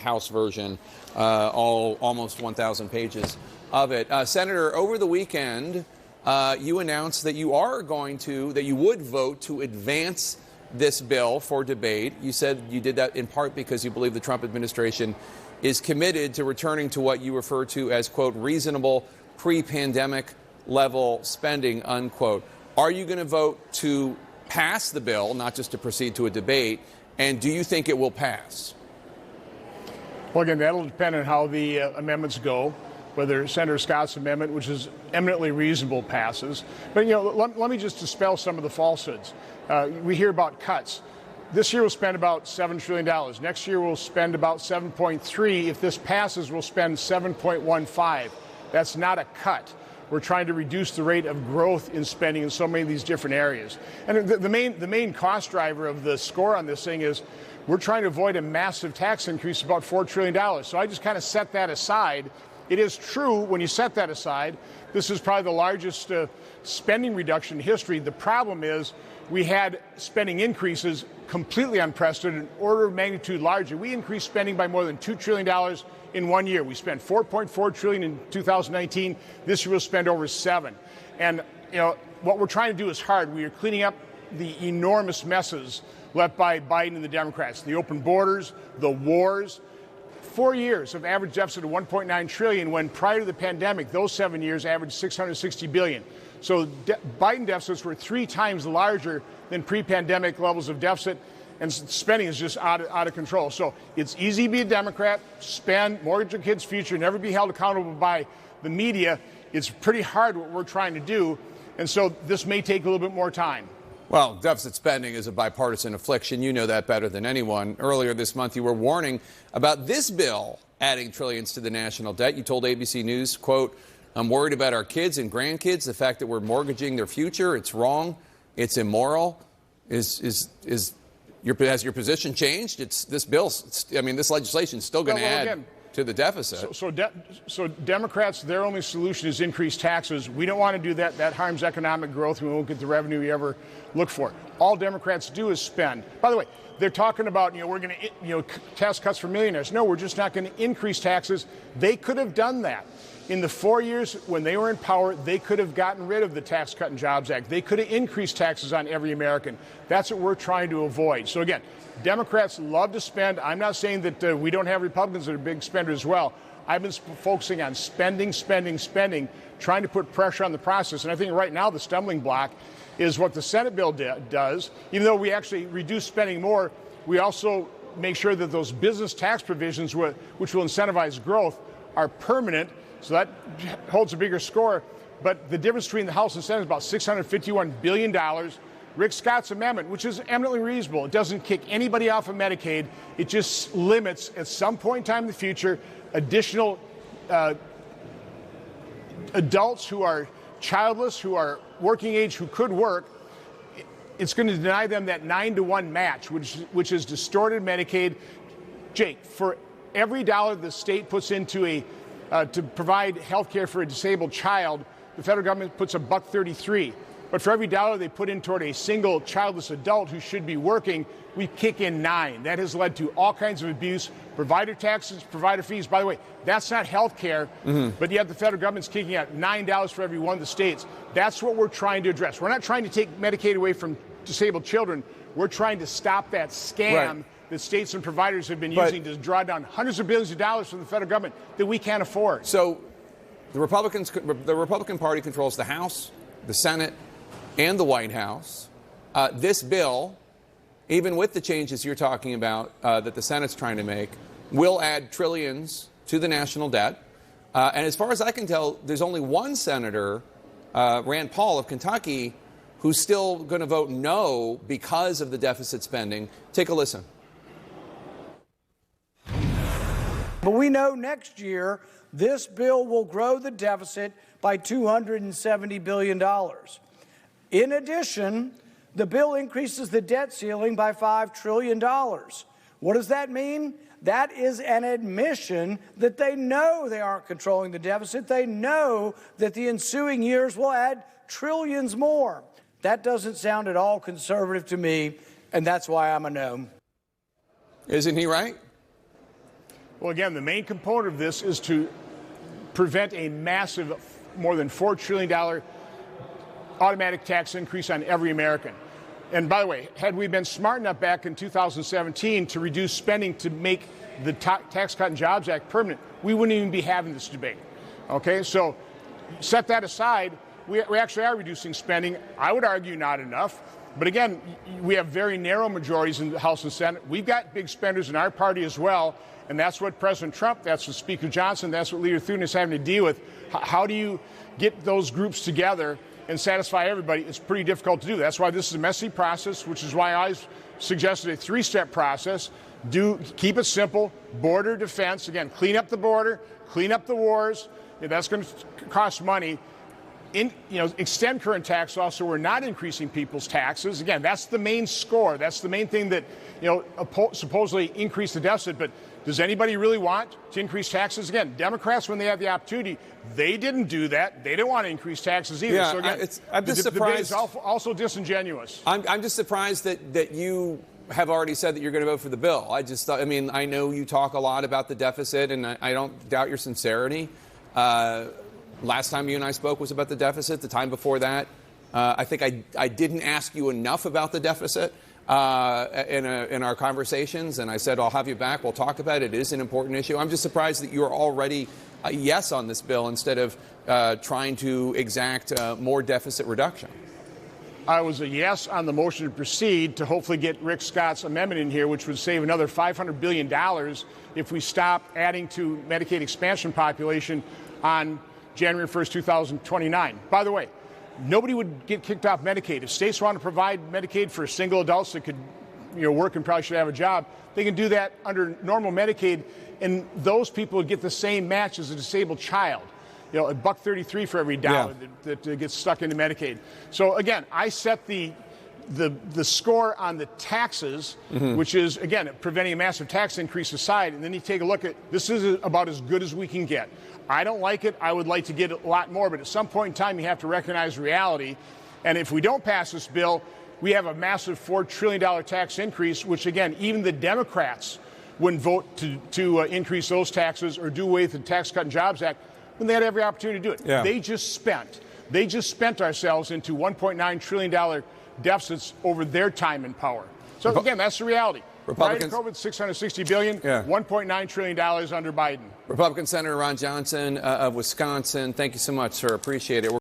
House version, almost 1,000 pages of it. Senator, over the weekend, you announced that you would vote to advance this bill for debate. You said you did that in part because you believe the Trump administration is committed to returning to what you refer to as, quote, reasonable pre-pandemic level spending, unquote. Are you going to vote to pass the bill, not just to proceed to a debate? And do you think it will pass? Well, again, that'll depend on how the amendments go, whether Senator Scott's amendment, which is eminently reasonable, passes. But, let me just dispel some of the falsehoods. We hear about cuts. This year we'll spend about $7 trillion. Next year we'll spend about 7.3. If this passes, we'll spend 7.15. That's not a cut. We're trying to reduce the rate of growth in spending in so many of these different areas. And the main cost driver of the score on this thing is we're trying to avoid a massive tax increase of about $4 trillion. So I just kind of set that aside. It is true, when you set that aside, this is probably the largest spending reduction in history. The problem is we had spending increases completely unprecedented, order of magnitude larger. We increased spending by more than $2 trillion in 1 year. We spent $4.4 trillion in 2019. This year we'll spend over $7. And what we're trying to do is hard. We are cleaning up the enormous messes left by Biden and the Democrats. The open borders, the wars. 4 years of average deficit of $1.9 trillion, when prior to the pandemic, those 7 years averaged $660 billion. So Biden deficits were 3 times larger than pre-pandemic levels of deficit, and spending is just out of control. So it's easy to be a Democrat, spend, mortgage your kids' future, never be held accountable by the media. It's pretty hard what we're trying to do, and so this may take a little bit more time. Well, deficit spending is a bipartisan affliction. You know that better than anyone. Earlier this month, you were warning about this bill adding trillions to the national debt. You told ABC News, quote, "I'm worried about our kids and grandkids, the fact that we're mortgaging their future. It's wrong. It's immoral." Has your position changed? This legislation is still going to add to the deficit. So Democrats, their only solution is increase taxes. We don't want to do that. That harms economic growth. We won't get the revenue we ever look for. All Democrats do is spend. By the way, they're talking about, we're going to, tax cuts for millionaires. No, we're just not going to increase taxes. They could have done that. In the 4 years when they were in power, they could have gotten rid of the Tax Cut and Jobs Act. They could have increased taxes on every American. That's what we're trying to avoid. So again, Democrats love to spend. I'm not saying that we don't have Republicans that are big spenders as well. I've been focusing on spending, trying to put pressure on the process. And I think right now the stumbling block is what the Senate bill does. Even though we actually reduce spending more, we also make sure that those business tax provisions, which will incentivize growth, are permanent. So that holds a bigger score. But the difference between the House and Senate is about $651 billion. Rick Scott's amendment, which is eminently reasonable, it doesn't kick anybody off of Medicaid. It just limits, at some point in time in the future, additional adults who are childless, who are working age, who could work. It's going to deny them that 9-to-1 match, which has distorted Medicaid. Jake, for every dollar the state puts into to provide health care for a disabled child, the federal government puts $1.33. But for every dollar they put in toward a single childless adult who should be working, we kick in 9. That has led to all kinds of abuse, provider taxes, provider fees. By the way, that's not health care, but yet the federal government's kicking out $9 for every one of the states. That's what we're trying to address. We're not trying to take Medicaid away from disabled children. We're trying to stop that scam that states and providers have been using to draw down hundreds of billions of dollars from the federal government that we can't afford. So the Republican Party controls the House, the Senate, and the White House. This bill, even with the changes you're talking about that the Senate's trying to make, will add trillions to the national debt. And as far as I can tell, there's only one senator, Rand Paul of Kentucky, who's still going to vote no because of the deficit spending. Take a listen. But we know next year this bill will grow the deficit by $270 billion. In addition, the bill increases the debt ceiling by $5 trillion. What does that mean? That is an admission that they know they aren't controlling the deficit. They know that the ensuing years will add trillions more. That doesn't sound at all conservative to me, and that's why I'm a no. Isn't he right? Well, again, the main component of this is to prevent a massive, more than $4 trillion automatic tax increase on every American. And by the way, had we been smart enough back in 2017 to reduce spending to make the Tax Cut and Jobs Act permanent, we wouldn't even be having this debate. Okay, so set that aside. We actually are reducing spending. I would argue not enough. But again, we have very narrow majorities in the House and Senate. We've got big spenders in our party as well. And that's what President Trump, that's what Speaker Johnson, that's what Leader Thune is having to deal with. How do you get those groups together and satisfy everybody? It's pretty difficult to do. That's why this is a messy process, which is why I suggested a three-step process. Keep it simple. Border defense. Again, clean up the border, clean up the wars. That's going to cost money. Extend current tax law so we're not increasing people's taxes. Again, that's the main score. That's the main thing that, supposedly increase the deficit. But does anybody really want to increase taxes? Again, Democrats, when they had the opportunity, they didn't do that. They didn't want to increase taxes either. Yeah, so again, I'm just surprised. The debate is also disingenuous. I'm just surprised that you have already said that you're going to vote for the bill. I just thought, I know you talk a lot about the deficit, and I don't doubt your sincerity. Last time you and I spoke was about the deficit. The time before that, I think I didn't ask you enough about the deficit in our conversations, and I said, I'll have you back. We'll talk about it. It is an important issue. I'm just surprised that you're already a yes on this bill instead of trying to exact more deficit reduction. I was a yes on the motion to proceed to hopefully get Rick Scott's amendment in here, which would save another $500 billion if we stop adding to Medicaid expansion population on January 1st, 2029. By the way, nobody would get kicked off Medicaid. If states want to provide Medicaid for single adults that could work and probably should have a job, they can do that under normal Medicaid, and those people would get the same match as a disabled child. $1.33 for every dollar that gets stuck into Medicaid. So again, I set the score on the taxes, which is, again, preventing a massive tax increase aside, and then you take a look at, this is about as good as we can get. I don't like it. I would like to get a lot more, but at some point in time, you have to recognize reality. And if we don't pass this bill, we have a massive $4 trillion tax increase, which, again, even the Democrats wouldn't vote to increase those taxes or do away with the Tax Cut and Jobs Act when they had every opportunity to do it. Yeah. They just spent ourselves into $1.9 trillion deficits over their time in power. So again, that's the reality. Republicans, Prior to COVID, $660 billion, $1.9 trillion under Biden. Republican Senator Ron Johnson of Wisconsin, thank you so much, sir. Appreciate it.